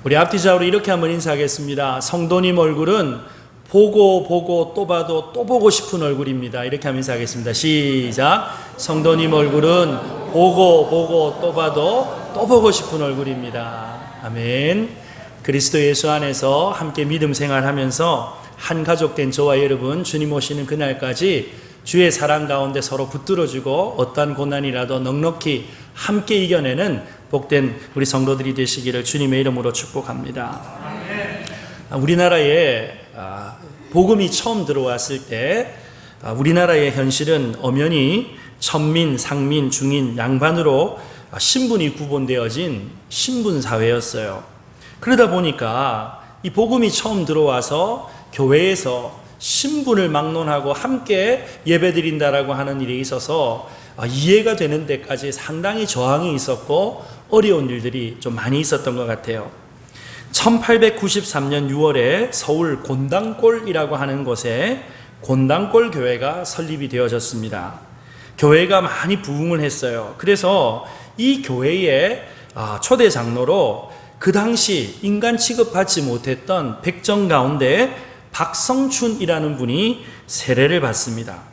우리 앞뒤좌우로 이렇게 한번 인사하겠습니다. 성도님 얼굴은 보고 보고 또 봐도 또 보고 싶은 얼굴입니다. 이렇게 한번 인사하겠습니다. 시작. 성도님 얼굴은 보고 보고 또 봐도 또 보고 싶은 얼굴입니다. 아멘. 그리스도 예수 안에서 함께 믿음 생활하면서 한 가족 된 저와 여러분, 주님 오시는 그날까지 주의 사랑 가운데 서로 붙들어주고 어떠한 고난이라도 넉넉히 함께 이겨내는 복된 우리 성도들이 되시기를 주님의 이름으로 축복합니다. 우리나라에 복음이 처음 들어왔을 때 우리나라의 현실은 엄연히 천민, 상민, 중인, 양반으로 신분이 구분되어진 신분사회였어요. 그러다 보니까 이 복음이 처음 들어와서 교회에서 신분을 막론하고 함께 예배드린다라고 하는 일에 있어서 이해가 되는 데까지 상당히 저항이 있었고 어려운 일들이 좀 많이 있었던 것 같아요. 1893년 6월에 서울 곤당골이라고 하는 곳에 곤당골 교회가 설립이 되어졌습니다. 교회가 많이 부흥을 했어요. 그래서 이 교회의 초대 장로로 그 당시 인간 취급받지 못했던 백정 가운데 박성춘이라는 분이 세례를 받습니다.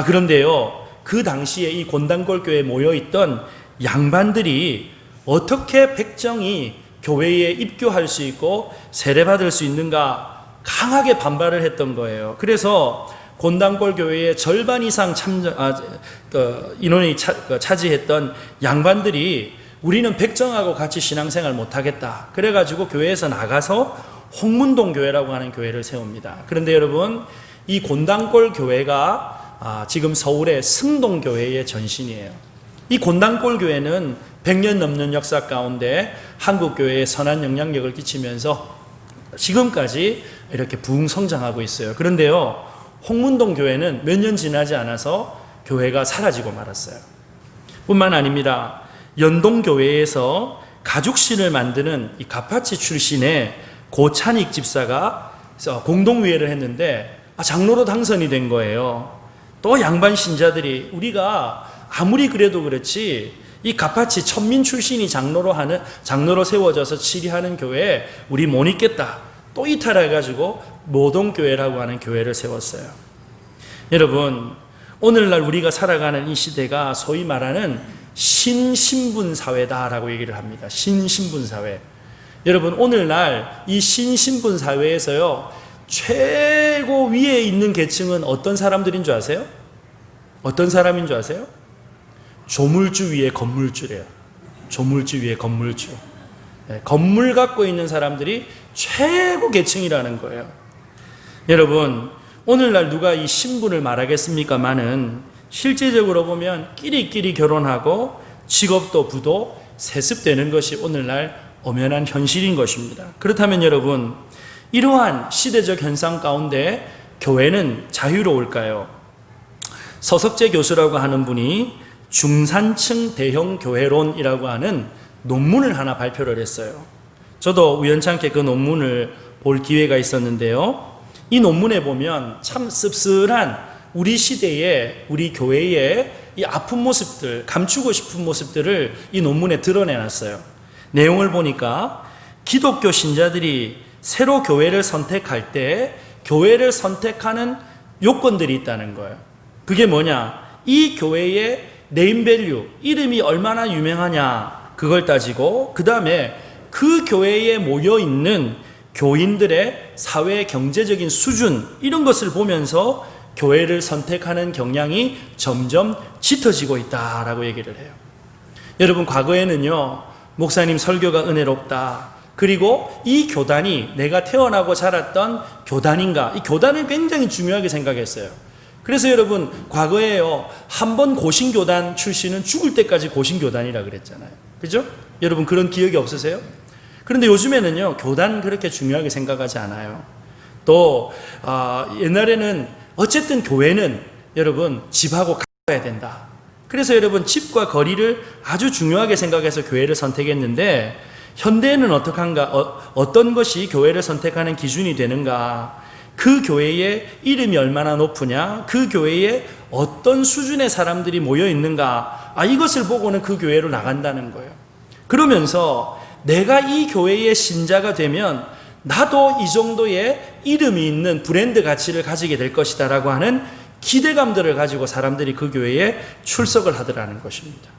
그런데요, 그 당시에 이 곤당골 교회에 모여있던 양반들이 어떻게 백정이 교회에 입교할 수 있고 세례받을 수 있는가 강하게 반발을 했던 거예요. 그래서 곤당골 교회의 절반 이상 인원이 차지했던 양반들이 우리는 백정하고 같이 신앙생활 못하겠다. 그래가지고 교회에서 나가서 홍문동 교회라고 하는 교회를 세웁니다. 그런데 여러분, 이 곤당골 교회가 지금 서울의 승동교회의 전신이에요. 이 곤당골 교회는 100년 넘는 역사 가운데 한국교회에 선한 영향력을 끼치면서 지금까지 이렇게 부흥 성장하고 있어요. 그런데요, 홍문동 교회는 몇 년 지나지 않아서 교회가 사라지고 말았어요. 뿐만 아닙니다. 연동교회에서 가죽신을 만드는 이 가파치 출신의 고찬익 집사가 공동위회를 했는데 장로로 당선이 된 거예요. 또 양반 신자들이 우리가 아무리 그래도 그렇지 이 가파치 천민 출신이 장로로 세워져서 치리하는 교회에 우리 못 있겠다. 또 이탈해가지고 모동교회라고 하는 교회를 세웠어요. 여러분, 오늘날 우리가 살아가는 이 시대가 소위 말하는 신신분사회다라고 얘기를 합니다. 신신분사회. 여러분, 오늘날 이 신신분사회에서요, 최고 위에 있는 계층은 어떤 사람들인 줄 아세요? 어떤 사람인 줄 아세요? 조물주 위에 건물주래요. 조물주 위에 건물주. 건물 갖고 있는 사람들이 최고 계층이라는 거예요. 여러분, 오늘날 누가 이 신분을 말하겠습니까마는 실제적으로 보면 끼리끼리 결혼하고 직업도 부도 세습되는 것이 오늘날 엄연한 현실인 것입니다. 그렇다면 여러분, 이러한 시대적 현상 가운데 교회는 자유로울까요? 서석재 교수라고 하는 분이 중산층 대형 교회론이라고 하는 논문을 하나 발표를 했어요. 저도 우연찮게 그 논문을 볼 기회가 있었는데요. 이 논문에 보면 참 씁쓸한 우리 시대의, 우리 교회의 이 아픈 모습들, 감추고 싶은 모습들을 이 논문에 드러내놨어요. 내용을 보니까 기독교 신자들이 새로 교회를 선택할 때 교회를 선택하는 요건들이 있다는 거예요. 그게 뭐냐? 이 교회의 네임밸류, 이름이 얼마나 유명하냐, 그걸 따지고 그 다음에 그 교회에 모여있는 교인들의 사회 경제적인 수준, 이런 것을 보면서 교회를 선택하는 경향이 점점 짙어지고 있다라고 얘기를 해요. 여러분, 과거에는요, 목사님 설교가 은혜롭다, 그리고 이 교단이 내가 태어나고 자랐던 교단인가, 이 교단을 굉장히 중요하게 생각했어요. 그래서 여러분, 과거에요, 한 번 고신교단 출신은 죽을 때까지 고신교단이라 그랬잖아요. 그죠? 여러분, 그런 기억이 없으세요? 그런데 요즘에는요, 교단 그렇게 중요하게 생각하지 않아요. 또 옛날에는 어쨌든 교회는 여러분 집하고 가까워야 된다. 그래서 여러분, 집과 거리를 아주 중요하게 생각해서 교회를 선택했는데, 현대에는 어떤 것이 교회를 선택하는 기준이 되는가? 그 교회의 이름이 얼마나 높으냐? 그 교회에 어떤 수준의 사람들이 모여 있는가? 이것을 보고는 그 교회로 나간다는 거예요. 그러면서 내가 이 교회의 신자가 되면 나도 이 정도의 이름이 있는 브랜드 가치를 가지게 될 것이다 라고 하는 기대감들을 가지고 사람들이 그 교회에 출석을 하더라는 것입니다.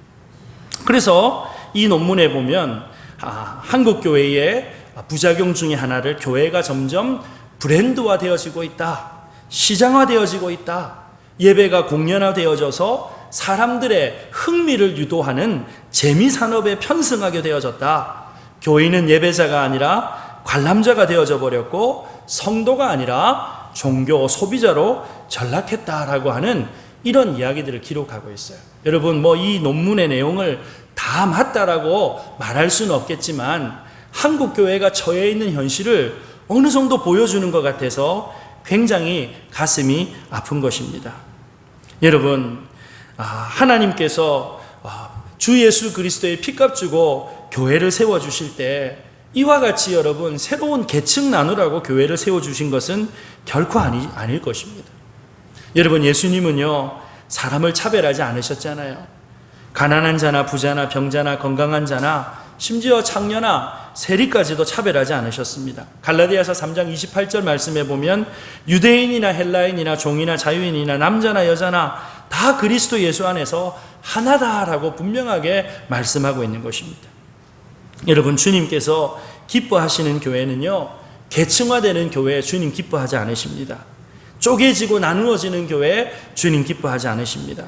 그래서 이 논문에 보면 한국 교회의 부작용 중에 하나를 교회가 점점 브랜드화 되어지고 있다, 시장화되어지고 있다, 예배가 공연화되어져서 사람들의 흥미를 유도하는 재미산업에 편승하게 되어졌다. 교인은 예배자가 아니라 관람자가 되어져 버렸고 성도가 아니라 종교 소비자로 전락했다라고 하는 이런 이야기들을 기록하고 있어요. 여러분, 이 논문의 내용을 다 맞다라고 말할 수는 없겠지만 한국 교회가 처해 있는 현실을 어느 정도 보여주는 것 같아서 굉장히 가슴이 아픈 것입니다. 여러분, 하나님께서 주 예수 그리스도의 피값 주고 교회를 세워주실 때 이와 같이 여러분 새로운 계층 나누라고 교회를 세워주신 것은 결코 아닐 것입니다. 여러분, 예수님은요 사람을 차별하지 않으셨잖아요. 가난한 자나 부자나 병자나 건강한 자나 심지어 창녀나 세리까지도 차별하지 않으셨습니다. 갈라디아서 3장 28절 말씀에 보면 유대인이나 헬라인이나 종이나 자유인이나 남자나 여자나 다 그리스도 예수 안에서 하나다라고 분명하게 말씀하고 있는 것입니다. 여러분, 주님께서 기뻐하시는 교회는요 계층화되는 교회 주님 기뻐하지 않으십니다. 쪼개지고 나누어지는 교회 주님 기뻐하지 않으십니다.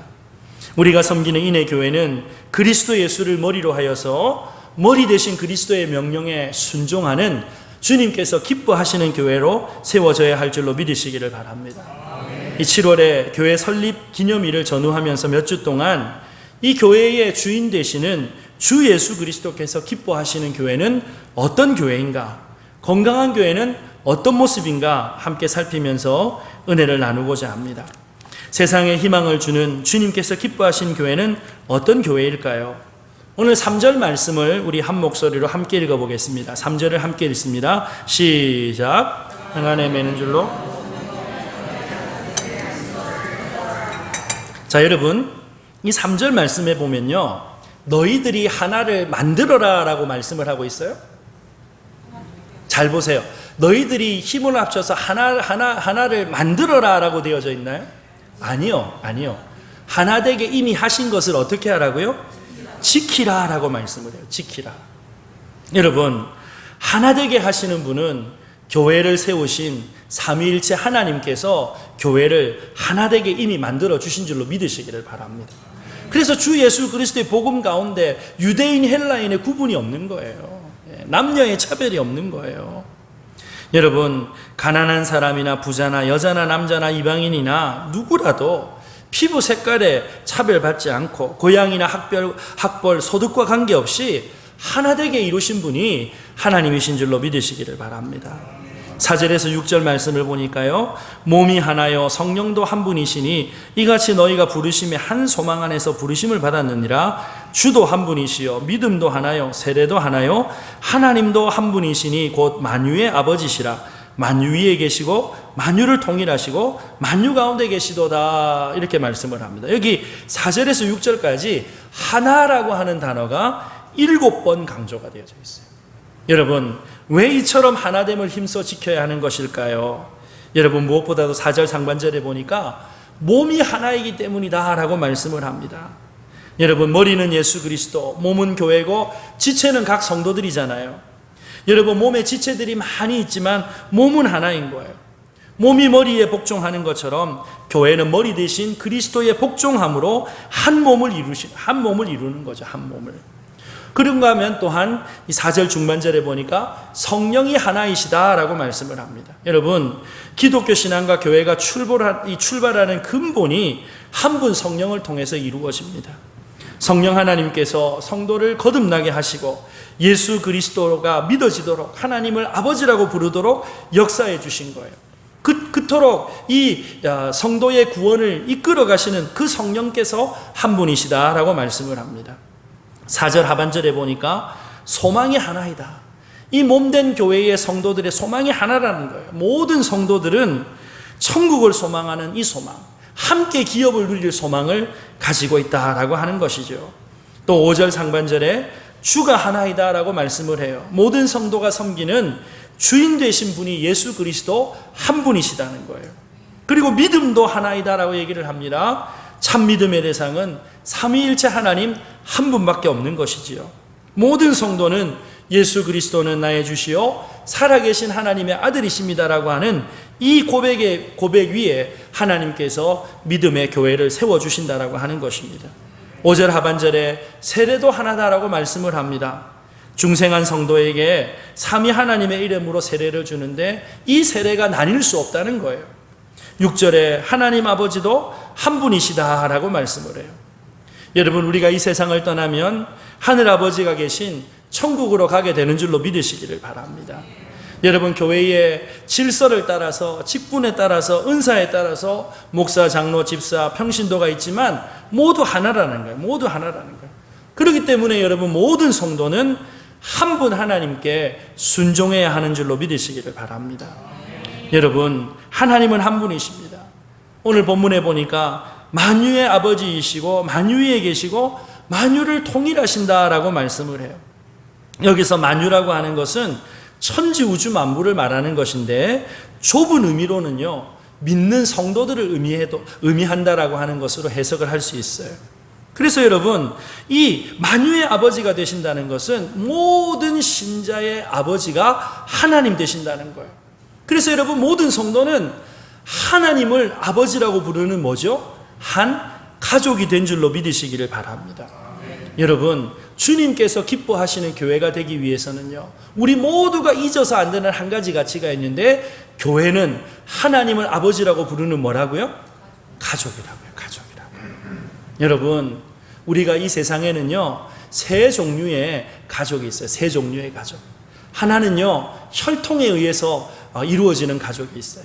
우리가 섬기는 인의 교회는 그리스도 예수를 머리로 하여서 머리 대신 그리스도의 명령에 순종하는 주님께서 기뻐하시는 교회로 세워져야 할 줄로 믿으시기를 바랍니다. 이 7월에 교회 설립 기념일을 전후하면서 몇 주 동안 이 교회의 주인 되시는 주 예수 그리스도께서 기뻐하시는 교회는 어떤 교회인가, 건강한 교회는 어떤 모습인가 함께 살피면서 은혜를 나누고자 합니다. 세상에 희망을 주는 주님께서 기뻐하신 교회는 어떤 교회일까요? 오늘 3절 말씀을 우리 한 목소리로 함께 읽어보겠습니다. 3절을 함께 읽습니다. 시작. 행안에 매는 줄로. 자, 여러분, 이 3절 말씀에 보면요 너희들이 하나를 만들어라 라고 말씀을 하고 있어요. 잘 보세요. 너희들이 힘을 합쳐서 하나를 만들어라 라고 되어져 있나요? 아니요. 하나 되게 이미 하신 것을 어떻게 하라고요? 지키라 라고 말씀을 해요. 지키라. 여러분, 하나 되게 하시는 분은 교회를 세우신 삼위일체 하나님께서 교회를 하나 되게 이미 만들어 주신 줄로 믿으시기를 바랍니다. 그래서 주 예수 그리스도의 복음 가운데 유대인 헬라인의 구분이 없는 거예요. 남녀의 차별이 없는 거예요. 여러분, 가난한 사람이나 부자나 여자나 남자나 이방인이나 누구라도 피부 색깔에 차별받지 않고 고향이나 학벌, 소득과 관계없이 하나되게 이루신 분이 하나님이신 줄로 믿으시기를 바랍니다. 4절에서 6절 말씀을 보니까요 몸이 하나요 성령도 한 분이시니 이같이 너희가 부르심의 한 소망 안에서 부르심을 받았느니라. 주도 한 분이시요 믿음도 하나요 세례도 하나요 하나님도 한 분이시니 곧 만유의 아버지시라. 만유 위에 계시고 만유를 통일하시고 만유 가운데 계시도다. 이렇게 말씀을 합니다. 여기 4절에서 6절까지 하나라고 하는 단어가 7번 강조가 되어져 있어요. 여러분, 왜 이처럼 하나됨을 힘써 지켜야 하는 것일까요? 여러분, 무엇보다도 4절 상반절에 보니까 몸이 하나이기 때문이다 라고 말씀을 합니다. 여러분, 머리는 예수 그리스도, 몸은 교회고 지체는 각 성도들이잖아요. 여러분, 몸에 지체들이 많이 있지만 몸은 하나인 거예요. 몸이 머리에 복종하는 것처럼 교회는 머리 대신 그리스도의 복종함으로 한 몸을 이루는 거죠. 한 몸을. 그런가 하면 또한 이 4절 중반절에 보니까 성령이 하나이시다라고 말씀을 합니다. 여러분, 기독교 신앙과 교회가 출발하는 근본이 한 분 성령을 통해서 이루어집니다. 성령 하나님께서 성도를 거듭나게 하시고 예수 그리스도가 믿어지도록 하나님을 아버지라고 부르도록 역사해 주신 거예요. 그토록 이 성도의 구원을 이끌어 가시는 그 성령께서 한 분이시다라고 말씀을 합니다. 4절 하반절에 보니까 소망이 하나이다. 이 몸된 교회의 성도들의 소망이 하나라는 거예요. 모든 성도들은 천국을 소망하는 이 소망, 함께 기업을 누릴 소망을 가지고 있다라고 하는 것이죠. 또 5절 상반절에 주가 하나이다 라고 말씀을 해요. 모든 성도가 섬기는 주인 되신 분이 예수 그리스도 한 분이시다는 거예요. 그리고 믿음도 하나이다 라고 얘기를 합니다. 참 믿음의 대상은 삼위일체 하나님 한 분밖에 없는 것이지요. 모든 성도는 예수 그리스도는 나의 주시요 살아계신 하나님의 아들이십니다라고 하는 이 고백 위에 하나님께서 믿음의 교회를 세워주신다라고 하는 것입니다. 5절 하반절에 세례도 하나다라고 말씀을 합니다. 중생한 성도에게 삼위 하나님의 이름으로 세례를 주는데 이 세례가 나뉠 수 없다는 거예요. 6절에 하나님 아버지도 한 분이시다라고 말씀을 해요. 여러분, 우리가 이 세상을 떠나면 하늘 아버지가 계신 천국으로 가게 되는 줄로 믿으시기를 바랍니다. 여러분, 교회의 질서를 따라서, 직분에 따라서, 은사에 따라서 목사, 장로, 집사, 평신도가 있지만 모두 하나라는 거예요. 모두 하나라는 거예요. 그렇기 때문에 여러분, 모든 성도는 한 분 하나님께 순종해야 하는 줄로 믿으시기를 바랍니다. 여러분, 하나님은 한 분이십니다. 오늘 본문에 보니까 만유의 아버지이시고 만유에 계시고 만유를 통일하신다라고 말씀을 해요. 여기서 만유라고 하는 것은 천지 우주 만물을 말하는 것인데 좁은 의미로는요, 믿는 성도들을 의미한다라고 하는 것으로 해석을 할 수 있어요. 그래서 여러분, 이 만유의 아버지가 되신다는 것은 모든 신자의 아버지가 하나님 되신다는 거예요. 그래서 여러분, 모든 성도는 하나님을 아버지라고 부르는 뭐죠? 한 가족이 된 줄로 믿으시기를 바랍니다. 여러분, 주님께서 기뻐하시는 교회가 되기 위해서는요, 우리 모두가 잊어서 안 되는 한 가지 가치가 있는데, 교회는 하나님을 아버지라고 부르는 뭐라고요? 가족이라고요. 가족이라고요. 여러분, 우리가 이 세상에는요, 세 종류의 가족이 있어요. 세 종류의 가족. 하나는요, 혈통에 의해서 이루어지는 가족이 있어요.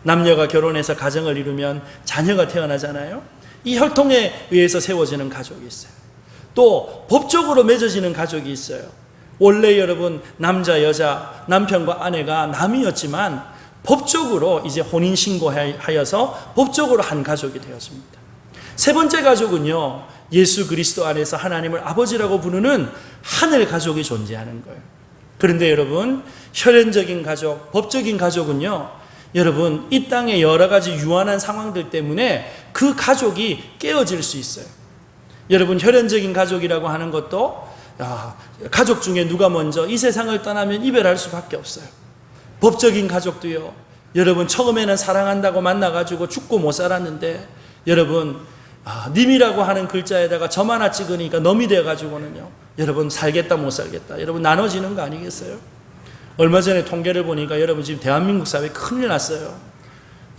남녀가 결혼해서 가정을 이루면 자녀가 태어나잖아요. 이 혈통에 의해서 세워지는 가족이 있어요. 또 법적으로 맺어지는 가족이 있어요. 원래 여러분, 남자, 여자, 남편과 아내가 남이었지만 법적으로 이제 혼인신고하여서 법적으로 한 가족이 되었습니다. 세 번째 가족은요, 예수 그리스도 안에서 하나님을 아버지라고 부르는 하늘 가족이 존재하는 거예요. 그런데 여러분, 혈연적인 가족, 법적인 가족은요, 여러분, 이 땅의 여러 가지 유한한 상황들 때문에 그 가족이 깨어질 수 있어요. 여러분, 혈연적인 가족이라고 하는 것도 가족 중에 누가 먼저 이 세상을 떠나면 이별할 수밖에 없어요. 법적인 가족도요, 여러분, 처음에는 사랑한다고 만나가지고 죽고 못 살았는데 여러분, 님이라고 하는 글자에다가 점 하나 찍으니까 넘이 돼가지고는요, 여러분, 살겠다 못 살겠다, 여러분, 나눠지는 거 아니겠어요? 얼마 전에 통계를 보니까 여러분, 지금 대한민국 사회 큰일 났어요.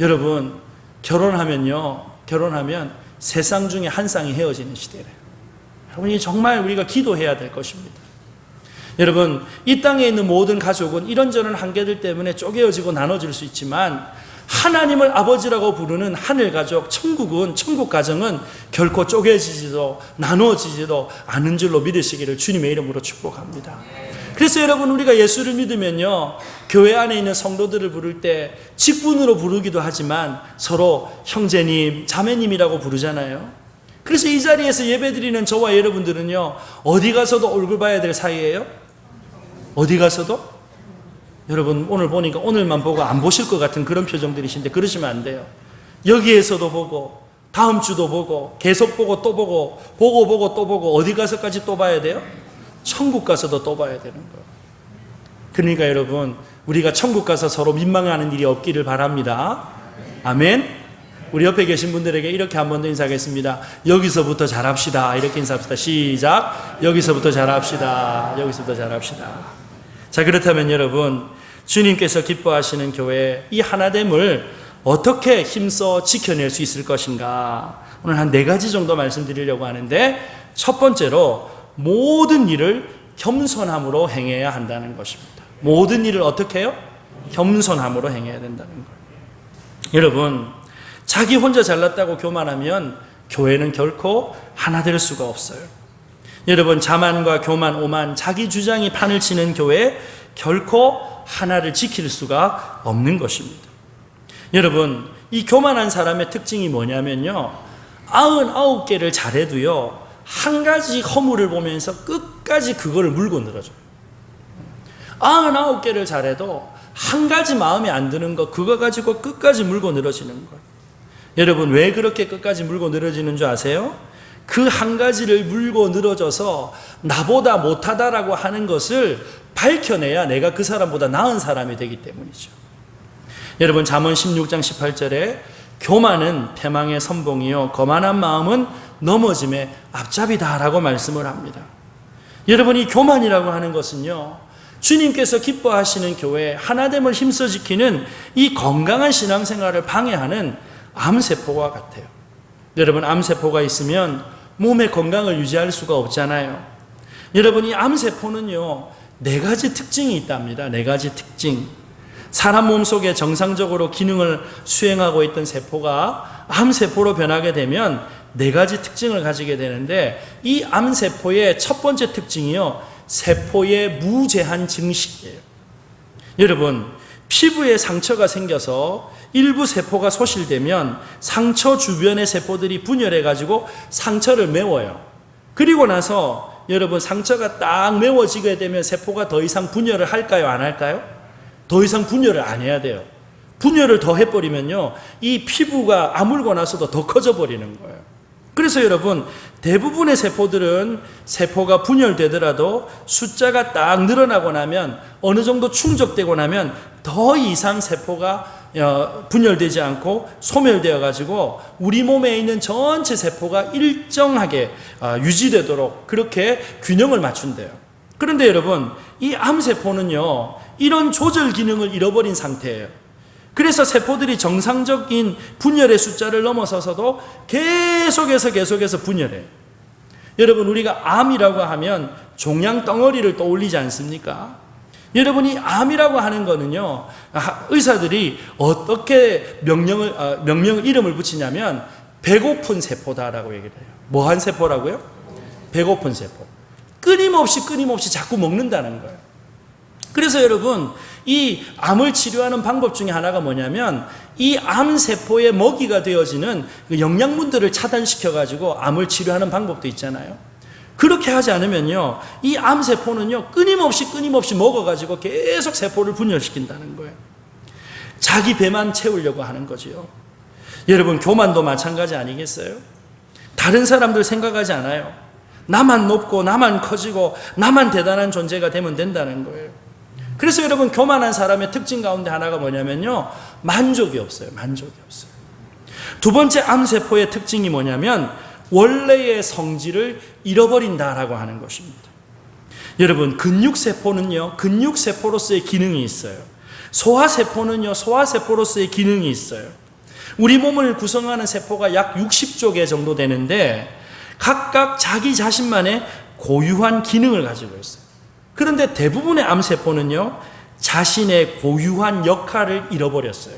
여러분, 결혼하면 세 쌍 중에 한 쌍이 헤어지는 시대래요. 여러분, 이 정말 우리가 기도해야 될 것입니다. 여러분, 이 땅에 있는 모든 가족은 이런저런 한계들 때문에 쪼개어지고 나눠질 수 있지만 하나님을 아버지라고 부르는 하늘 가족, 천국 가정은 결코 쪼개지지도 나누어지지도 않은 줄로 믿으시기를 주님의 이름으로 축복합니다. 그래서 여러분, 우리가 예수를 믿으면요, 교회 안에 있는 성도들을 부를 때 직분으로 부르기도 하지만 서로 형제님, 자매님이라고 부르잖아요. 그래서 이 자리에서 예배드리는 저와 여러분들은요, 어디 가서도 얼굴 봐야 될 사이예요? 어디 가서도? 여러분, 오늘 보니까 오늘만 보고 안 보실 것 같은 그런 표정들이신데 그러시면 안 돼요. 여기에서도 보고, 다음 주도 보고, 계속 보고 또 보고, 보고 또 보고, 어디 가서까지 또 봐야 돼요? 천국 가서도 또 봐야 되는 거예요. 그러니까 여러분, 우리가 천국 가서 서로 민망해하는 일이 없기를 바랍니다. 아멘. 우리 옆에 계신 분들에게 이렇게 한 번 더 인사하겠습니다. 여기서부터 잘합시다. 이렇게 인사합시다. 시작. 여기서부터 잘합시다. 여기서부터 잘합시다. 자, 그렇다면 여러분, 주님께서 기뻐하시는 교회, 이 하나됨을 어떻게 힘써 지켜낼 수 있을 것인가? 오늘 한 4가지 정도 말씀드리려고 하는데, 첫 번째로 모든 일을 겸손함으로 행해야 한다는 것입니다. 모든 일을 어떻게 해요? 겸손함으로 행해야 된다는 거예요. 여러분, 자기 혼자 잘났다고 교만하면 교회는 결코 하나 될 수가 없어요. 여러분, 자만과 교만, 오만, 자기 주장이 판을 치는 교회, 결코 하나를 지킬 수가 없는 것입니다. 여러분, 이 교만한 사람의 특징이 뭐냐면요, 99개를 잘해도요, 한 가지 허물을 보면서 끝까지 그거를 물고 늘어져요. 99개를 잘해도 한 가지 마음에 안 드는 거, 그거 가지고 끝까지 물고 늘어지는 거예요. 여러분, 왜 그렇게 끝까지 물고 늘어지는 줄 아세요? 그 한 가지를 물고 늘어져서 나보다 못하다라고 하는 것을 밝혀내야 내가 그 사람보다 나은 사람이 되기 때문이죠. 여러분, 잠언 16장 18절에 교만은 패망의 선봉이요 거만한 마음은 넘어짐의 앞잡이다라고 말씀을 합니다. 여러분, 이 교만이라고 하는 것은요, 주님께서 기뻐하시는 교회 하나됨을 힘써 지키는 이 건강한 신앙생활을 방해하는 암세포와 같아요. 여러분, 암세포가 있으면 몸의 건강을 유지할 수가 없잖아요. 여러분, 이 암세포는요, 4가지 특징이 있답니다. 4가지 특징. 사람 몸속에 정상적으로 기능을 수행하고 있던 세포가 암세포로 변하게 되면 4가지 특징을 가지게 되는데, 이 암세포의 첫 번째 특징이요, 세포의 무제한 증식이에요. 여러분, 피부에 상처가 생겨서 일부 세포가 소실되면 상처 주변의 세포들이 분열해가지고 상처를 메워요. 그리고 나서 여러분, 상처가 딱 메워지게 되면 세포가 더 이상 분열을 할까요? 안 할까요? 더 이상 분열을 안 해야 돼요. 분열을 더 해버리면요, 이 피부가 아물고 나서도 더 커져 버리는 거예요. 그래서 여러분, 대부분의 세포들은 세포가 분열되더라도 숫자가 딱 늘어나고 나면, 어느 정도 충족되고 나면 더 이상 세포가 분열되지 않고 소멸되어 가지고 우리 몸에 있는 전체 세포가 일정하게 유지되도록 그렇게 균형을 맞춘대요. 그런데 여러분, 이 암세포는요, 이런 조절 기능을 잃어버린 상태예요. 그래서 세포들이 정상적인 분열의 숫자를 넘어서서도 계속해서 분열해요. 여러분, 우리가 암이라고 하면 종양 덩어리를 떠올리지 않습니까? 여러분, 이 암이라고 하는 거는요, 의사들이 어떻게 명령 이름을 붙이냐면 배고픈 세포다라고 얘기를 해요. 뭐한 세포라고요? 배고픈 세포. 끊임없이 자꾸 먹는다는 거예요. 그래서 여러분, 이 암을 치료하는 방법 중에 하나가 뭐냐면, 이 암세포의 먹이가 되어지는 영양분들을 차단시켜가지고 암을 치료하는 방법도 있잖아요. 그렇게 하지 않으면요, 이 암세포는요, 끊임없이 먹어가지고 계속 세포를 분열시킨다는 거예요. 자기 배만 채우려고 하는 거지요. 여러분, 교만도 마찬가지 아니겠어요? 다른 사람들 생각하지 않아요. 나만 높고 나만 커지고 나만 대단한 존재가 되면 된다는 거예요. 그래서 여러분, 교만한 사람의 특징 가운데 하나가 뭐냐면요, 만족이 없어요. 두 번째 암세포의 특징이 뭐냐면 원래의 성질을 잃어버린다라고 하는 것입니다. 여러분, 근육세포는요, 근육세포로서의 기능이 있어요. 소화세포는요, 소화세포로서의 기능이 있어요. 우리 몸을 구성하는 세포가 약 60조 개 정도 되는데 각각 자기 자신만의 고유한 기능을 가지고 있어요. 그런데 대부분의 암세포는요, 자신의 고유한 역할을 잃어버렸어요.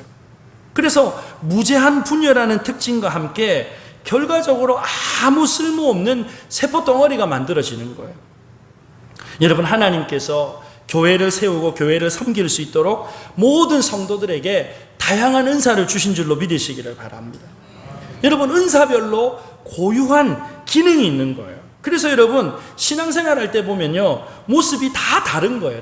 그래서 무제한 분열하는 특징과 함께 결과적으로 아무 쓸모없는 세포 덩어리가 만들어지는 거예요. 여러분, 하나님께서 교회를 세우고 교회를 섬길 수 있도록 모든 성도들에게 다양한 은사를 주신 줄로 믿으시기를 바랍니다. 여러분, 은사별로 고유한 기능이 있는 거예요. 그래서 여러분, 신앙생활 할 때 보면요, 모습이 다 다른 거예요.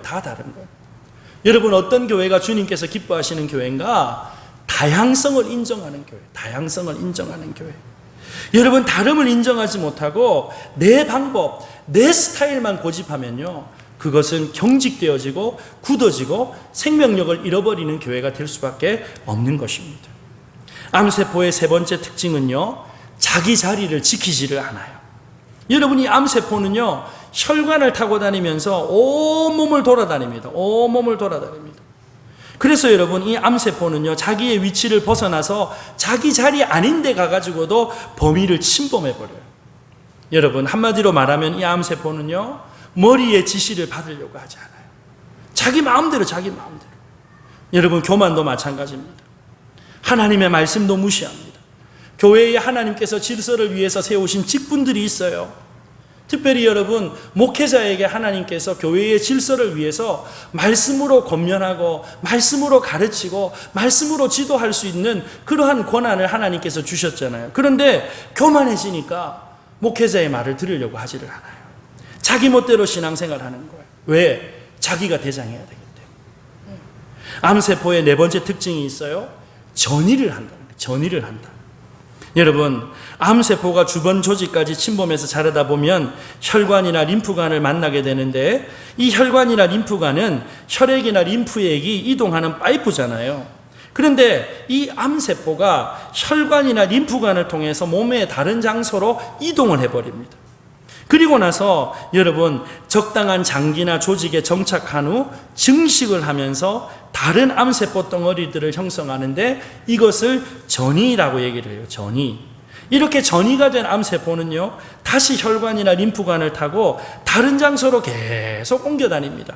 여러분, 어떤 교회가 주님께서 기뻐하시는 교회인가? 다양성을 인정하는 교회. 여러분, 다름을 인정하지 못하고 내 방법, 내 스타일만 고집하면요, 그것은 경직되어지고 굳어지고 생명력을 잃어버리는 교회가 될 수밖에 없는 것입니다. 암세포의 세 번째 특징은요, 자기 자리를 지키지를 않아요. 여러분, 이 암세포는요, 혈관을 타고 다니면서 온몸을 돌아다닙니다. 그래서 여러분, 이 암세포는요, 자기의 위치를 벗어나서 자기 자리 아닌 데 가가지고도 범위를 침범해버려요. 여러분, 한마디로 말하면 이 암세포는요, 머리의 지시를 받으려고 하지 않아요. 자기 마음대로. 여러분, 교만도 마찬가지입니다. 하나님의 말씀도 무시합니다. 교회에 하나님께서 질서를 위해서 세우신 직분들이 있어요. 특별히 여러분, 목회자에게 하나님께서 교회의 질서를 위해서 말씀으로 권면하고 말씀으로 가르치고 말씀으로 지도할 수 있는 그러한 권한을 하나님께서 주셨잖아요. 그런데 교만해지니까 목회자의 말을 들으려고 하지를 않아요. 자기 멋대로 신앙생활 하는 거예요. 왜? 자기가 대장해야 되기 때문에. 암세포의 네 번째 특징이 있어요. 전이를 한다는 거예요. 전이를 한다. 여러분, 암세포가 주변 조직까지 침범해서 자라다 보면 혈관이나 림프관을 만나게 되는데, 이 혈관이나 림프관은 혈액이나 림프액이 이동하는 파이프잖아요. 그런데 이 암세포가 혈관이나 림프관을 통해서 몸의 다른 장소로 이동을 해버립니다. 그리고 나서 여러분, 적당한 장기나 조직에 정착한 후 증식을 하면서 다른 암세포 덩어리들을 형성하는데, 이것을 전이라고 얘기를 해요. 전이. 이렇게 전이가 된 암세포는요, 다시 혈관이나 림프관을 타고 다른 장소로 계속 옮겨 다닙니다.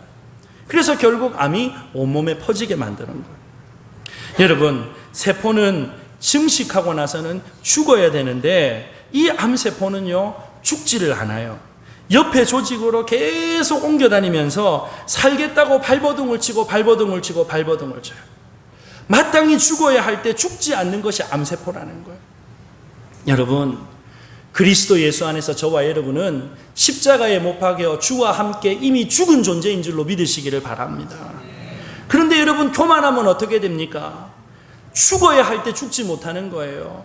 그래서 결국 암이 온몸에 퍼지게 만드는 거예요. 여러분, 세포는 증식하고 나서는 죽어야 되는데, 이 암세포는요 죽지를 않아요. 옆에 조직으로 계속 옮겨 다니면서 살겠다고 발버둥을 치고 발버둥을 치고 발버둥을 쳐요. 마땅히 죽어야 할 때 죽지 않는 것이 암세포라는 거예요. 여러분, 그리스도 예수 안에서 저와 여러분은 십자가에 못 박혀 주와 함께 이미 죽은 존재인 줄로 믿으시기를 바랍니다. 그런데 여러분, 교만하면 어떻게 됩니까? 죽어야 할 때 죽지 못하는 거예요.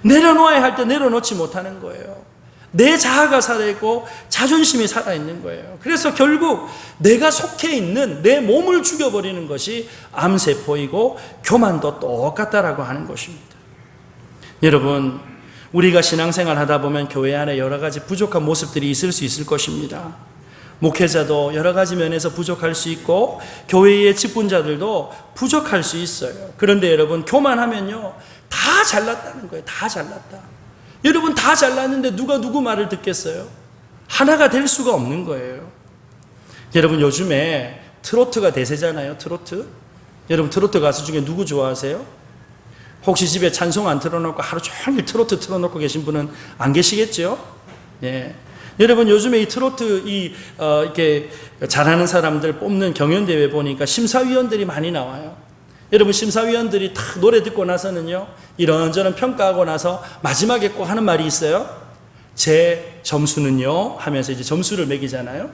내려놓아야 할 때 내려놓지 못하는 거예요. 내 자아가 살아있고 자존심이 살아있는 거예요. 그래서 결국 내가 속해 있는 내 몸을 죽여버리는 것이 암세포이고, 교만도 똑같다라고 하는 것입니다. 여러분, 우리가 신앙생활 하다 보면 교회 안에 여러 가지 부족한 모습들이 있을 수 있을 것입니다. 목회자도 여러 가지 면에서 부족할 수 있고, 교회의 직분자들도 부족할 수 있어요. 그런데 여러분, 교만하면요 다 잘났다는 거예요. 다 잘났다. 여러분, 다 잘났는데 누가 누구 말을 듣겠어요? 하나가 될 수가 없는 거예요. 여러분, 요즘에 트로트가 대세잖아요. 트로트. 여러분, 트로트 가수 중에 누구 좋아하세요? 혹시 집에 찬송 안 틀어놓고 하루 종일 트로트 틀어놓고 계신 분은 안 계시겠죠? 예. 여러분, 요즘에 이 트로트 이렇게 잘하는 사람들 뽑는 경연대회 보니까 심사위원들이 많이 나와요. 여러분, 심사위원들이 딱 노래 듣고 나서는요 이런저런 평가하고 나서 마지막에 꼭 하는 말이 있어요. 제 점수는요 하면서 이제 점수를 매기잖아요.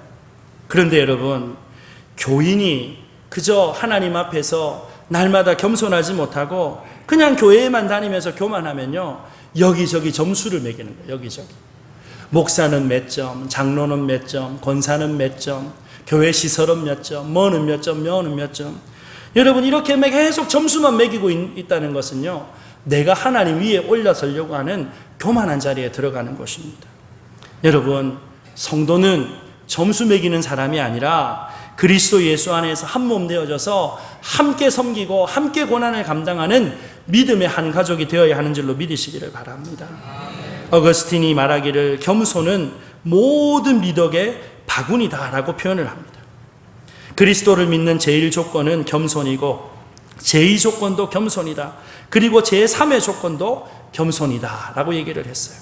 그런데 여러분, 교인이 그저 하나님 앞에서 날마다 겸손하지 못하고 그냥 교회에만 다니면서 교만하면요 여기저기 점수를 매기는 거예요. 여기저기. 목사는 몇 점, 장로는 몇 점, 권사는 몇 점, 교회 시설은 몇 점, 뭐는 몇 점, 뭐는 몇 점. 여러분, 이렇게 계속 점수만 매기고 있다는 것은요 내가 하나님 위에 올라서려고 하는 교만한 자리에 들어가는 것입니다. 여러분, 성도는 점수 매기는 사람이 아니라 그리스도 예수 안에서 한 몸 되어져서 함께 섬기고 함께 고난을 감당하는 믿음의 한 가족이 되어야 하는 줄로 믿으시기를 바랍니다. 어거스틴이 말하기를 겸손은 모든 미덕의 바구니다라고 표현을 합니다. 그리스도를 믿는 제1 조건은 겸손이고 제2 조건도 겸손이다. 그리고 제3의 조건도 겸손이다 라고 얘기를 했어요.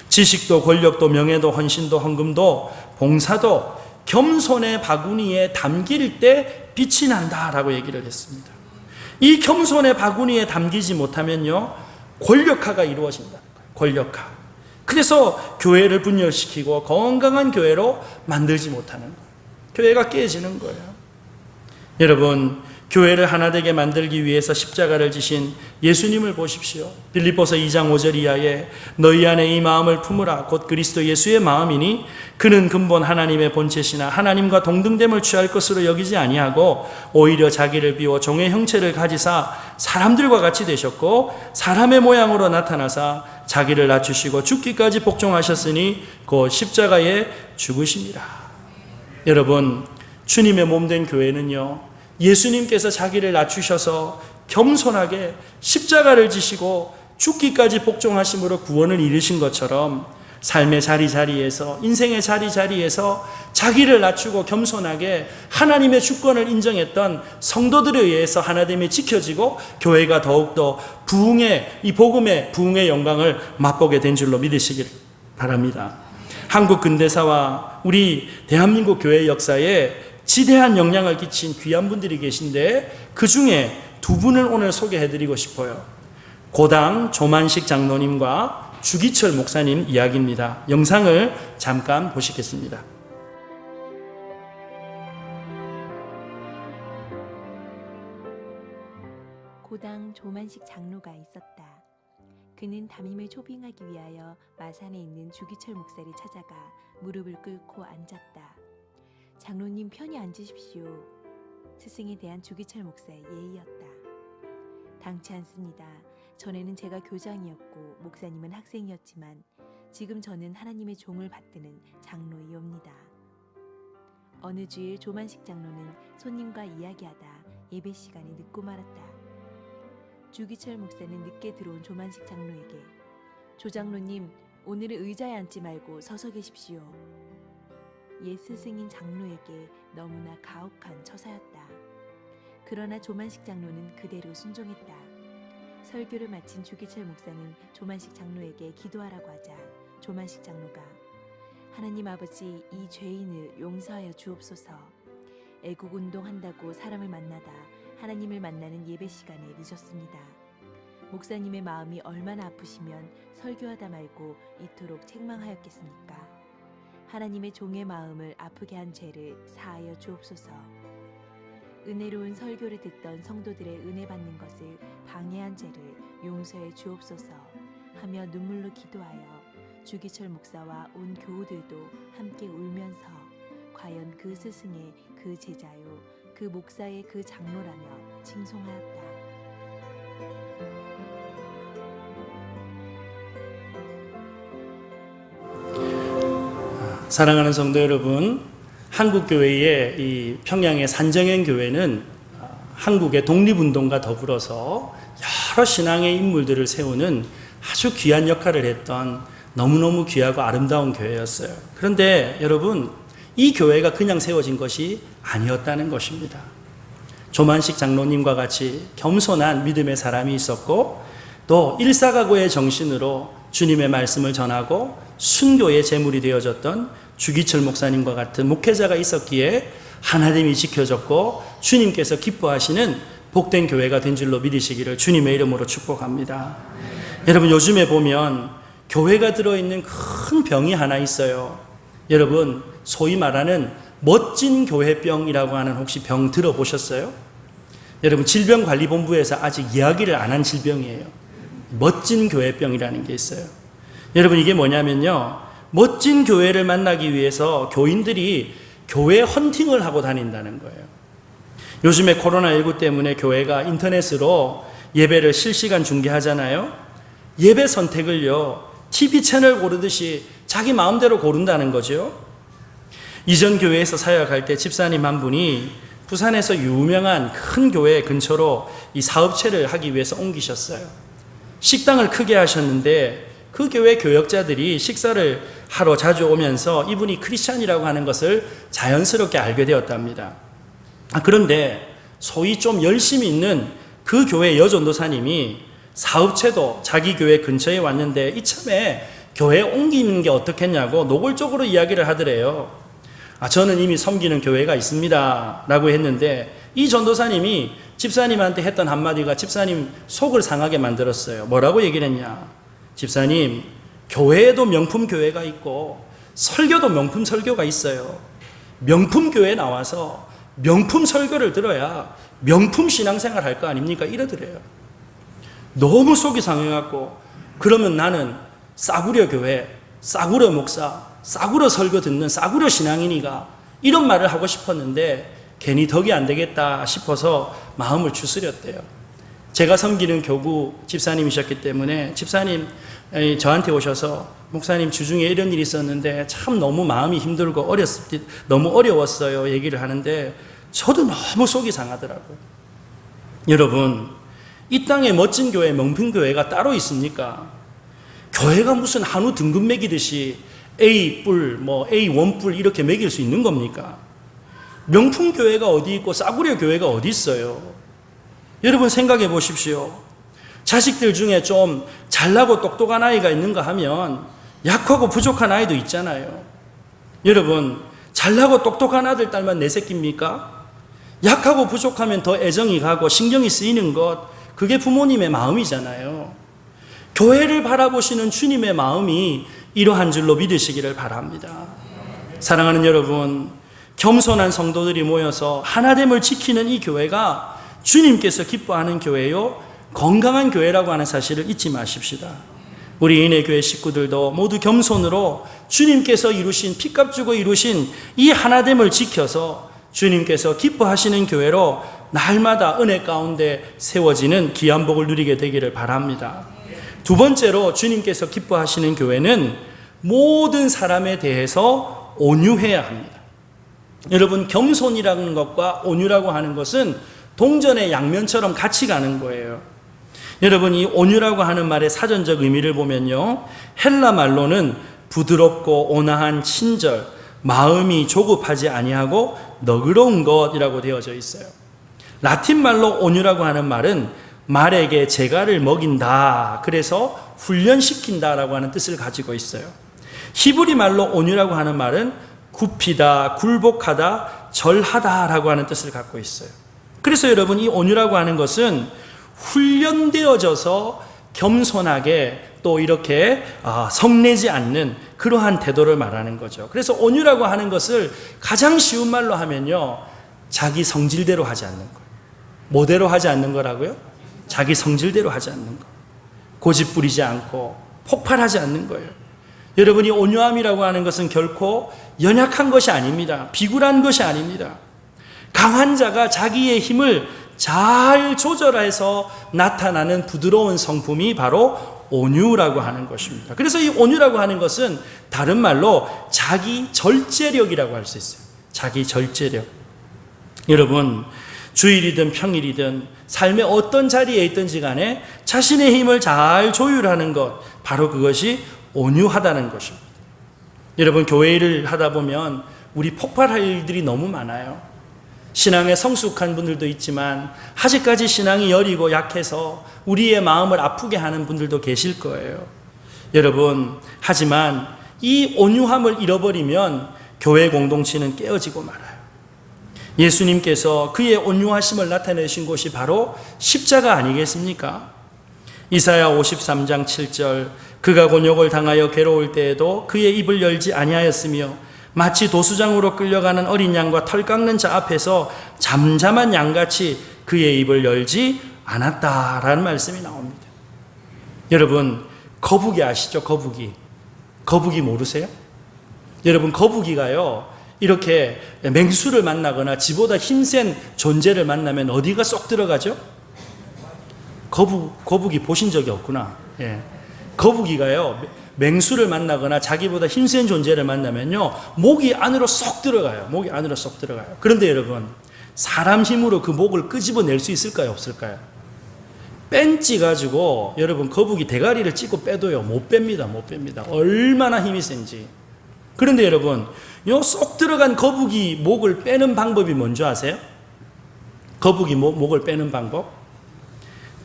지식도 권력도 명예도 헌신도 헌금도 봉사도 겸손의 바구니에 담길 때 빛이 난다 라고 얘기를 했습니다. 이 겸손의 바구니에 담기지 못하면요 권력화가 이루어진다는 거예요. 권력화. 그래서 교회를 분열시키고 건강한 교회로 만들지 못하는 거예요. 교회가 깨지는 거예요. 여러분, 교회를 하나 되게 만들기 위해서 십자가를 지신 예수님을 보십시오. 빌립보서 2장 5절 이하에 너희 안에 이 마음을 품으라 곧 그리스도 예수의 마음이니 그는 근본 하나님의 본체시나 하나님과 동등됨을 취할 것으로 여기지 아니하고 오히려 자기를 비워 종의 형체를 가지사 사람들과 같이 되셨고 사람의 모양으로 나타나사 자기를 낮추시고 죽기까지 복종하셨으니 곧 십자가에 죽으심이라. 여러분, 주님의 몸된 교회는요 예수님께서 자기를 낮추셔서 겸손하게 십자가를 지시고 죽기까지 복종하심으로 구원을 이루신 것처럼 삶의 자리자리에서 인생의 자리자리에서 자기를 낮추고 겸손하게 하나님의 주권을 인정했던 성도들에 의해서 하나됨이 지켜지고 교회가 더욱더 부흥의 이 복음의 부흥의 영광을 맛보게 된 줄로 믿으시길 바랍니다. 한국 근대사와 우리 대한민국 교회 역사에 지대한 영향을 끼친 귀한 분들이 계신데 그 중에 두 분을 오늘 소개해드리고 싶어요. 고당 조만식 장로님과 주기철 목사님 이야기입니다. 영상을 잠깐 보시겠습니다. 고당 조만식 장로가 있었다. 그는 담임을 초빙하기 위하여 마산에 있는 주기철 목사를 찾아가 무릎을 꿇고 앉았다. 장로님 편히 앉으십시오. 스승에 대한 주기철 목사의 예의였다. 당치 않습니다. 전에는 제가 교장이었고 목사님은 학생이었지만 지금 저는 하나님의 종을 받드는 장로이옵니다. 어느 주일 조만식 장로는 손님과 이야기하다 예배 시간에 늦고 말았다. 주기철 목사는 늦게 들어온 조만식 장로에게 조 장로님, 오늘은 의자에 앉지 말고 서서 계십시오. 옛 스승인 장로에게 너무나 가혹한 처사였다. 그러나 조만식 장로는 그대로 순종했다. 설교를 마친 주기철 목사는 조만식 장로에게 기도하라고 하자 조만식 장로가 하나님 아버지, 이 죄인을 용서하여 주옵소서. 애국운동한다고 사람을 만나다 하나님을 만나는 예배 시간에 늦었습니다. 목사님의 마음이 얼마나 아프시면 설교하다 말고 이토록 책망하였겠습니까? 하나님의 종의 마음을 아프게 한 죄를 사하여 주옵소서. 은혜로운 설교를 듣던 성도들의 은혜 받는 것을 방해한 죄를 용서해 주옵소서 하며 눈물로 기도하여 주기철 목사와 온 교우들도 함께 울면서 과연 그 스승의 그 제자요 그 목사의 그 장로라며 칭송하였다. 사랑하는 성도 여러분, 한국교회의 이 평양의 산정현 교회는 한국의 독립운동과 더불어서 여러 신앙의 인물들을 세우는 아주 귀한 역할을 했던 너무너무 귀하고 아름다운 교회였어요. 그런데 여러분, 이 교회가 그냥 세워진 것이 아니었다는 것입니다. 조만식 장로님과 같이 겸손한 믿음의 사람이 있었고 또 일사각오의 정신으로 주님의 말씀을 전하고 순교의 제물이 되어졌던 주기철 목사님과 같은 목회자가 있었기에 하나님이 지켜졌고 주님께서 기뻐하시는 복된 교회가 된 줄로 믿으시기를 주님의 이름으로 축복합니다. 여러분, 요즘에 보면 교회가 들어있는 큰 병이 하나 있어요. 여러분, 소위 말하는 멋진 교회병이라고 하는 혹시 병 들어보셨어요? 여러분, 질병관리본부에서 아직 이야기를 안 한 질병이에요. 멋진 교회병이라는 게 있어요. 여러분, 이게 뭐냐면요, 멋진 교회를 만나기 위해서 교인들이 교회 헌팅을 하고 다닌다는 거예요. 요즘에 코로나19 때문에 교회가 인터넷으로 예배를 실시간 중계하잖아요. 예배 선택을요, TV 채널 고르듯이 자기 마음대로 고른다는 거죠. 이전 교회에서 사역할 때 집사님 한 분이 부산에서 유명한 큰 교회 근처로 이 사업체를 하기 위해서 옮기셨어요. 식당을 크게 하셨는데 그 교회 교역자들이 식사를 하러 자주 오면서 이분이 크리스찬이라고 하는 것을 자연스럽게 알게 되었답니다. 그런데 소위 좀 열심히 있는 그 교회 여전도사님이 사업체도 자기 교회 근처에 왔는데 이참에 교회에 옮기는 게 어떻겠냐고 노골적으로 이야기를 하더래요. 저는 이미 섬기는 교회가 있습니다 라고 했는데 이 전도사님이 집사님한테 했던 한마디가 집사님 속을 상하게 만들었어요. 뭐라고 얘기를 했냐? 집사님, 교회에도 명품 교회가 있고 설교도 명품 설교가 있어요. 명품 교회에 나와서 명품 설교를 들어야 명품 신앙생활 할 거 아닙니까? 이러더래요. 너무 속이 상해갖고 그러면 나는 싸구려 교회, 싸구려 목사, 싸구려 설교 듣는 싸구려 신앙인이가 이런 말을 하고 싶었는데 괜히 덕이 안 되겠다 싶어서 마음을 추스렸대요. 제가 섬기는 교구 집사님이셨기 때문에 집사님 저한테 오셔서 목사님 주중에 이런 일이 있었는데 참 너무 마음이 힘들고 너무 어려웠어요 얘기를 하는데 저도 너무 속이 상하더라고요. 여러분, 이 땅에 멋진 교회, 명품 교회가 따로 있습니까? 교회가 무슨 한우 등급 매기듯이 A뿔, A1뿔 이렇게 매길 수 있는 겁니까? 명품 교회가 어디 있고 싸구려 교회가 어디 있어요? 여러분 생각해 보십시오. 자식들 중에 좀 잘나고 똑똑한 아이가 있는가 하면 약하고 부족한 아이도 있잖아요. 여러분, 잘나고 똑똑한 아들, 딸만 내 새끼입니까? 약하고 부족하면 더 애정이 가고 신경이 쓰이는 것, 그게 부모님의 마음이잖아요. 교회를 바라보시는 주님의 마음이 이러한 줄로 믿으시기를 바랍니다. 사랑하는 여러분, 겸손한 성도들이 모여서 하나됨을 지키는 이 교회가 주님께서 기뻐하는 교회요, 건강한 교회라고 하는 사실을 잊지 마십시다. 우리 인해교회 식구들도 모두 겸손으로 주님께서 이루신, 피값 주고 이루신 이 하나됨을 지켜서 주님께서 기뻐하시는 교회로 날마다 은혜 가운데 세워지는 귀한 복을 누리게 되기를 바랍니다. 두 번째로 주님께서 기뻐하시는 교회는 모든 사람에 대해서 온유해야 합니다. 여러분, 겸손이라는 것과 온유라고 하는 것은 동전의 양면처럼 같이 가는 거예요. 여러분, 이 온유라고 하는 말의 사전적 의미를 보면요, 헬라 말로는 부드럽고 온화한 친절, 마음이 조급하지 아니하고 너그러운 것이라고 되어져 있어요. 라틴 말로 온유라고 하는 말은 말에게 재갈을 먹인다, 그래서 훈련시킨다라고 하는 뜻을 가지고 있어요. 히브리 말로 온유라고 하는 말은 굽히다, 굴복하다, 절하다라고 하는 뜻을 갖고 있어요. 그래서 여러분, 이 온유라고 하는 것은 훈련되어져서 겸손하게 또 이렇게 성내지 않는 그러한 태도를 말하는 거죠. 그래서 온유라고 하는 것을 가장 쉬운 말로 하면요, 자기 성질대로 하지 않는 거예요. 뭐대로 하지 않는 거라고요? 자기 성질대로 하지 않는 거. 고집 부리지 않고 폭발하지 않는 거예요. 여러분이 온유함이라고 하는 것은 결코 연약한 것이 아닙니다. 비굴한 것이 아닙니다. 강한 자가 자기의 힘을 잘 조절해서 나타나는 부드러운 성품이 바로 온유라고 하는 것입니다. 그래서 이 온유라고 하는 것은 다른 말로 자기 절제력이라고 할 수 있어요. 자기 절제력. 여러분, 주일이든 평일이든 삶의 어떤 자리에 있든지 간에 자신의 힘을 잘 조율하는 것, 바로 그것이 온유하다는 것입니다. 여러분, 교회 일을 하다 보면 우리 폭발할 일들이 너무 많아요. 신앙에 성숙한 분들도 있지만 아직까지 신앙이 여리고 약해서 우리의 마음을 아프게 하는 분들도 계실 거예요. 여러분, 하지만 이 온유함을 잃어버리면 교회 공동체는 깨어지고 말아요. 예수님께서 그의 온유하심을 나타내신 곳이 바로 십자가 아니겠습니까? 이사야 53장 7절, 그가 곤욕을 당하여 괴로울 때에도 그의 입을 열지 아니하였으며 마치 도수장으로 끌려가는 어린 양과 털 깎는 자 앞에서 잠잠한 양같이 그의 입을 열지 않았다라는 말씀이 나옵니다. 여러분, 거북이 아시죠? 거북이. 거북이 모르세요? 여러분, 거북이가요, 이렇게 맹수를 만나거나 지보다 힘센 존재를 만나면 어디가 쏙 들어가죠? 거북이 보신 적이 없구나. 예. 거북이가요, 맹수를 만나거나 자기보다 힘센 존재를 만나면요, 목이 안으로 쏙 들어가요. 목이 안으로 쏙 들어가요. 그런데 여러분, 사람 힘으로 그 목을 끄집어낼 수 있을까요? 없을까요? 뺀찌 가지고 여러분, 거북이 대가리를 찢고 빼도요, 못 뺍니다. 못 뺍니다. 얼마나 힘이 센지. 그런데 여러분, 요 쏙 들어간 거북이 목을 빼는 방법이 뭔지 아세요? 거북이 목을 빼는 방법?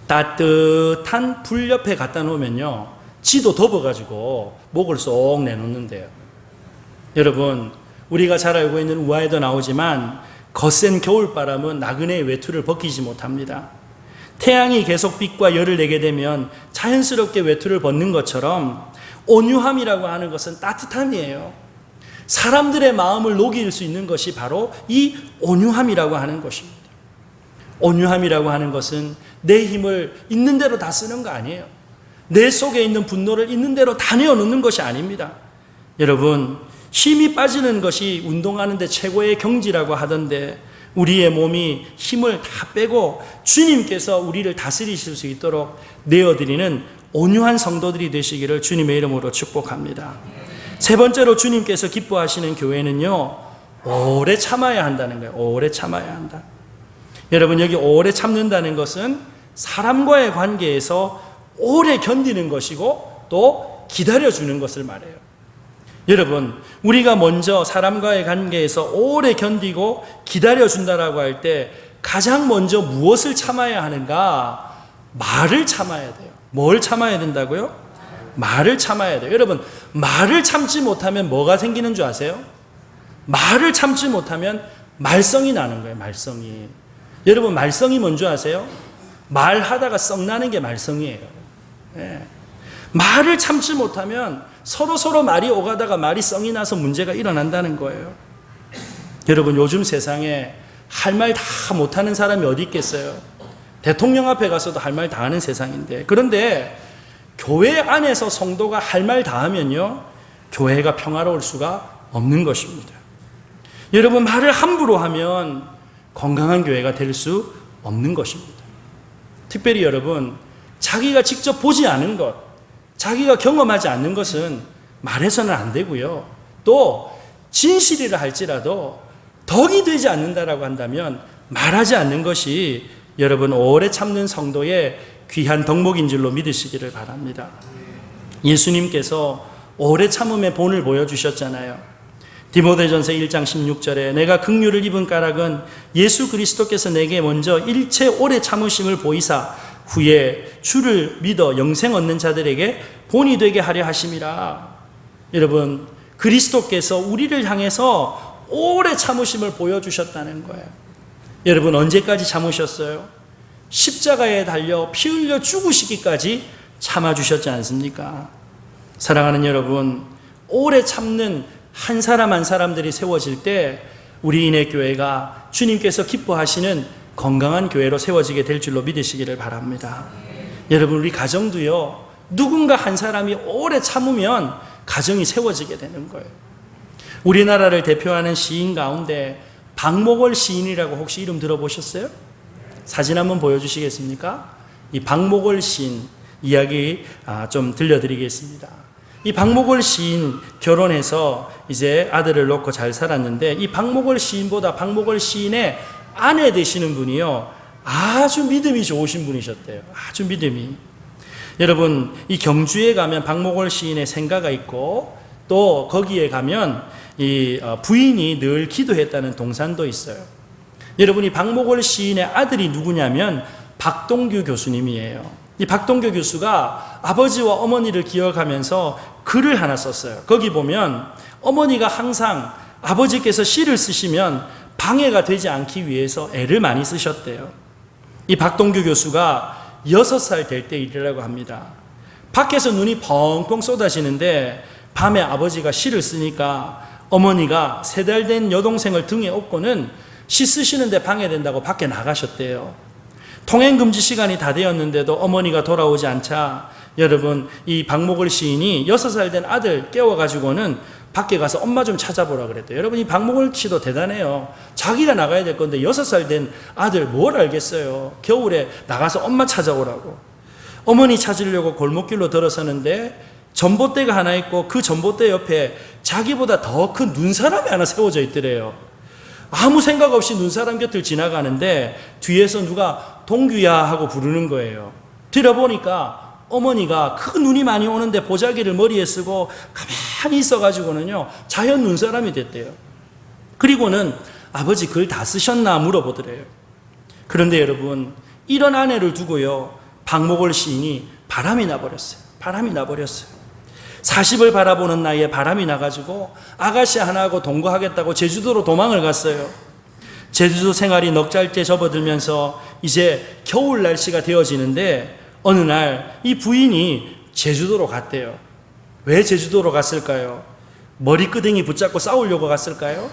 따뜻한 불 옆에 갖다 놓으면요, 지도 덮어가지고 목을 쏙 내놓는데요. 여러분, 우리가 잘 알고 있는 우화에도 나오지만 거센 겨울바람은 나그네의 외투를 벗기지 못합니다. 태양이 계속 빛과 열을 내게 되면 자연스럽게 외투를 벗는 것처럼 온유함이라고 하는 것은 따뜻함이에요. 사람들의 마음을 녹일 수 있는 것이 바로 이 온유함이라고 하는 것입니다. 온유함이라고 하는 것은 내 힘을 있는 대로 다 쓰는 거 아니에요. 내 속에 있는 분노를 있는 대로 다 내어놓는 것이 아닙니다. 여러분, 힘이 빠지는 것이 운동하는데 최고의 경지라고 하던데 우리의 몸이 힘을 다 빼고 주님께서 우리를 다스리실 수 있도록 내어드리는 온유한 성도들이 되시기를 주님의 이름으로 축복합니다. 세 번째로 주님께서 기뻐하시는 교회는요, 오래 참아야 한다는 거예요. 오래 참아야 한다. 여러분, 여기 오래 참는다는 것은 사람과의 관계에서 오래 견디는 것이고 또 기다려주는 것을 말해요. 여러분, 우리가 먼저 사람과의 관계에서 오래 견디고 기다려준다라고 할 때 가장 먼저 무엇을 참아야 하는가? 말을 참아야 돼요. 뭘 참아야 된다고요? 말을 참아야 돼요. 여러분, 말을 참지 못하면 뭐가 생기는 줄 아세요? 말을 참지 못하면 말썽이 나는 거예요. 말썽이. 여러분, 말썽이 뭔지 아세요? 말하다가 썩나는 게 말썽이에요. 예. 말을 참지 못하면 서로 말이 오가다가 말이 썽이 나서 문제가 일어난다는 거예요. 여러분, 요즘 세상에 할 말 다 못하는 사람이 어디 있겠어요? 대통령 앞에 가서도 할 말 다 하는 세상인데, 그런데 교회 안에서 성도가 할 말 다 하면요, 교회가 평화로울 수가 없는 것입니다. 여러분, 말을 함부로 하면 건강한 교회가 될 수 없는 것입니다. 특별히 여러분, 자기가 직접 보지 않은 것, 자기가 경험하지 않는 것은 말해서는 안 되고요. 또 진실이라 할지라도 덕이 되지 않는다라고 한다면 말하지 않는 것이 여러분 오래 참는 성도의 귀한 덕목인 줄로 믿으시기를 바랍니다. 예수님께서 오래 참음의 본을 보여주셨잖아요. 디모데전서 1장 16절에 내가 긍휼을 입은 까닭은 예수 그리스도께서 내게 먼저 일체 오래 참으심을 보이사 후에 주를 믿어 영생 얻는 자들에게 본이 되게 하려 하심이라. 여러분, 그리스도께서 우리를 향해서 오래 참으심을 보여주셨다는 거예요. 여러분, 언제까지 참으셨어요? 십자가에 달려 피 흘려 죽으시기까지 참아주셨지 않습니까? 사랑하는 여러분, 오래 참는 한 사람 한 사람들이 세워질 때 우리 인해교회가 주님께서 기뻐하시는 건강한 교회로 세워지게 될 줄로 믿으시기를 바랍니다. 여러분, 우리 가정도요, 누군가 한 사람이 오래 참으면 가정이 세워지게 되는 거예요. 우리나라를 대표하는 시인 가운데 박목월 시인이라고 혹시 이름 들어보셨어요? 사진 한번 보여주시겠습니까? 이 박목월 시인 이야기 좀 들려드리겠습니다. 이 박목월 시인 결혼해서 이제 아들을 놓고 잘 살았는데, 이 박목월 시인보다 박목월 시인의 아내 되시는 분이요, 아주 믿음이 좋으신 분이셨대요. 아주 믿음이. 여러분, 이 경주에 가면 박목월 시인의 생가가 있고, 또 거기에 가면 이 부인이 늘 기도했다는 동산도 있어요. 여러분, 이 박목월 시인의 아들이 누구냐면 박동규 교수님이에요. 이 박동규 교수가 아버지와 어머니를 기억하면서 글을 하나 썼어요. 거기 보면 어머니가 항상 아버지께서 시를 쓰시면 방해가 되지 않기 위해서 애를 많이 쓰셨대요. 이 박동규 교수가 6살 될 때 일이라고 합니다. 밖에서 눈이 펑펑 쏟아지는데 밤에 아버지가 시를 쓰니까 어머니가 3달 된 여동생을 등에 업고는 시 쓰시는데 방해된다고 밖에 나가셨대요. 통행금지 시간이 다 되었는데도 어머니가 돌아오지 않자 여러분, 이 박목월 시인이 6살 된 아들 깨워가지고는 밖에 가서 엄마 좀 찾아보라 그랬대요. 여러분, 이 박목월 씨도 대단해요. 자기가 나가야 될 건데 6살 된 아들 뭘 알겠어요. 겨울에 나가서 엄마 찾아오라고. 어머니 찾으려고 골목길로 들어서는데 전봇대가 하나 있고 그 전봇대 옆에 자기보다 더 큰 눈사람이 하나 세워져 있더래요. 아무 생각 없이 눈사람 곁을 지나가는데 뒤에서 누가 동규야 하고 부르는 거예요. 들어보니까 어머니가 큰 눈이 많이 오는데 보자기를 머리에 쓰고 가만히 있어가지고는요, 자연 눈사람이 됐대요. 그리고는 아버지 글 다 쓰셨나 물어보더래요. 그런데 여러분, 이런 아내를 두고요, 박목월 시인이 바람이 나버렸어요. 40을 바라보는 나이에 바람이 나가지고 아가씨 하나하고 동거하겠다고 제주도로 도망을 갔어요. 제주도 생활이 넉 달째 접어들면서 이제 겨울 날씨가 되어지는데 어느 날 이 부인이 제주도로 갔대요. 왜 제주도로 갔을까요? 머리끄댕이 붙잡고 싸우려고 갔을까요?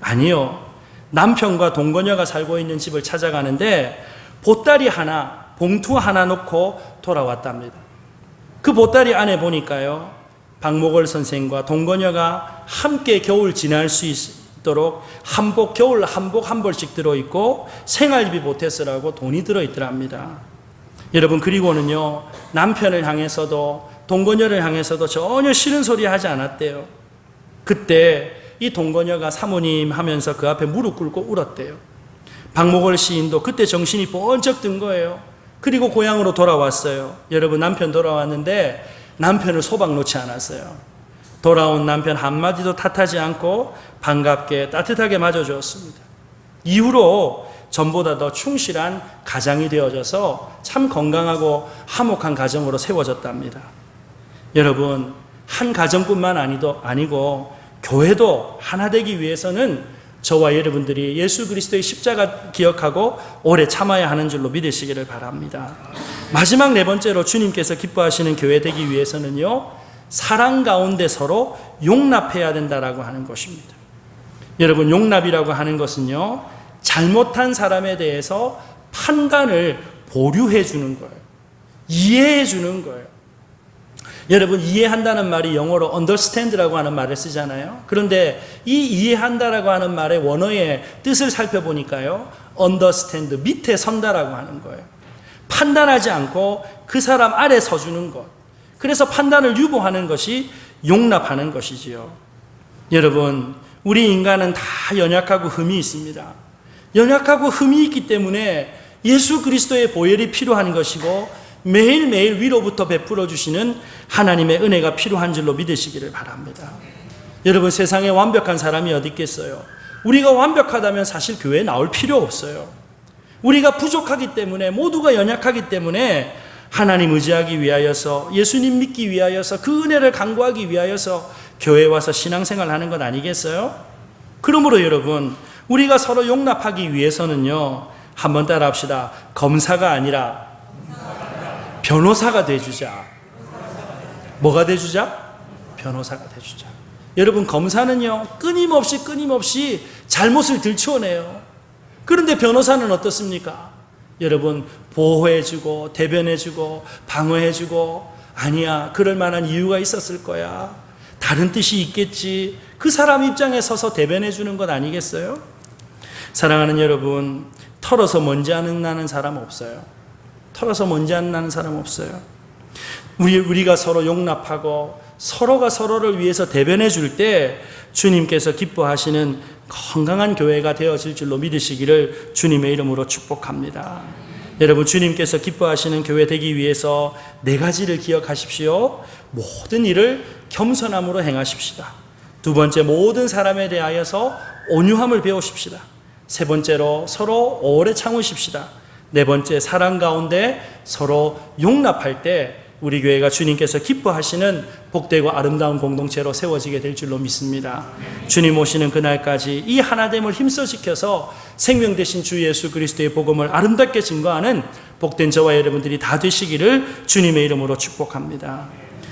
아니요. 남편과 동거녀가 살고 있는 집을 찾아가는데 보따리 하나, 봉투 하나 놓고 돌아왔답니다. 그 보따리 안에 보니까요, 박목월 선생과 동거녀가 함께 겨울 지날 수 있도록 한복, 겨울 한복 한 벌씩 들어있고 생활비 보태 쓰라고 돈이 들어있더랍니다. 여러분, 그리고는요, 남편을 향해서도 동거녀를 향해서도 전혀 싫은 소리 하지 않았대요. 그때 이 동거녀가 사모님 하면서 그 앞에 무릎 꿇고 울었대요. 박목월 시인도 그때 정신이 번쩍 든 거예요. 그리고 고향으로 돌아왔어요. 여러분, 남편 돌아왔는데 남편을 소박 놓지 않았어요. 돌아온 남편 한마디도 탓하지 않고 반갑게 따뜻하게 맞아주었습니다. 이후로 전보다 더 충실한 가장이 되어져서 참 건강하고 화목한 가정으로 세워졌답니다. 여러분, 한 가정뿐만 아니고 교회도 하나 되기 위해서는 저와 여러분들이 예수 그리스도의 십자가 기억하고 오래 참아야 하는 줄로 믿으시기를 바랍니다. 마지막 4번째로 주님께서 기뻐하시는 교회 되기 위해서는요, 사랑 가운데 서로 용납해야 된다라고 하는 것입니다. 여러분, 용납이라고 하는 것은요, 잘못한 사람에 대해서 판단을 보류해 주는 거예요. 이해해 주는 거예요. 여러분, 이해한다는 말이 영어로 understand라고 하는 말을 쓰잖아요. 그런데 이 이해한다라고 하는 말의 원어의 뜻을 살펴보니까요, understand, 밑에 선다라고 하는 거예요. 판단하지 않고 그 사람 아래 서주는 것. 그래서 판단을 유보하는 것이 용납하는 것이지요. 여러분, 우리 인간은 다 연약하고 흠이 있습니다. 연약하고 흠이 있기 때문에 예수 그리스도의 보혈이 필요한 것이고 매일매일 위로부터 베풀어 주시는 하나님의 은혜가 필요한 줄로 믿으시기를 바랍니다. 여러분, 세상에 완벽한 사람이 어디 있겠어요? 우리가 완벽하다면 사실 교회에 나올 필요 없어요. 우리가 부족하기 때문에, 모두가 연약하기 때문에 하나님 의지하기 위하여서, 예수님 믿기 위하여서, 그 은혜를 간구하기 위하여서 교회에 와서 신앙생활 하는 것 아니겠어요? 그러므로 여러분, 우리가 서로 용납하기 위해서는요, 한번 따라합시다. 검사가 아니라 변호사가 돼주자. 뭐가 돼주자? 변호사가 돼주자. 여러분, 검사는요, 끊임없이 잘못을 들추어내요. 그런데 변호사는 어떻습니까? 여러분, 보호해주고 대변해주고 방어해주고, 아니야, 그럴 만한 이유가 있었을 거야, 다른 뜻이 있겠지, 그 사람 입장에 서서 대변해주는 것 아니겠어요? 사랑하는 여러분, 털어서 먼지 안 나는 사람 없어요. 털어서 먼지 안 나는 사람 없어요. 우리가 서로 용납하고 서로가 서로를 위해서 대변해 줄 때 주님께서 기뻐하시는 건강한 교회가 되어질 줄로 믿으시기를 주님의 이름으로 축복합니다. 여러분, 주님께서 기뻐하시는 교회 되기 위해서 4가지를 기억하십시오. 모든 일을 겸손함으로 행하십시다. 2번째, 모든 사람에 대하여서 온유함을 배우십시다. 3번째로 서로 오래 참으십시다. 4번째, 사랑 가운데 서로 용납할 때 우리 교회가 주님께서 기뻐하시는 복되고 아름다운 공동체로 세워지게 될 줄로 믿습니다. 주님 오시는 그날까지 이 하나됨을 힘써지켜서 생명 되신 주 예수 그리스도의 복음을 아름답게 증거하는 복된 저와 여러분들이 다 되시기를 주님의 이름으로 축복합니다.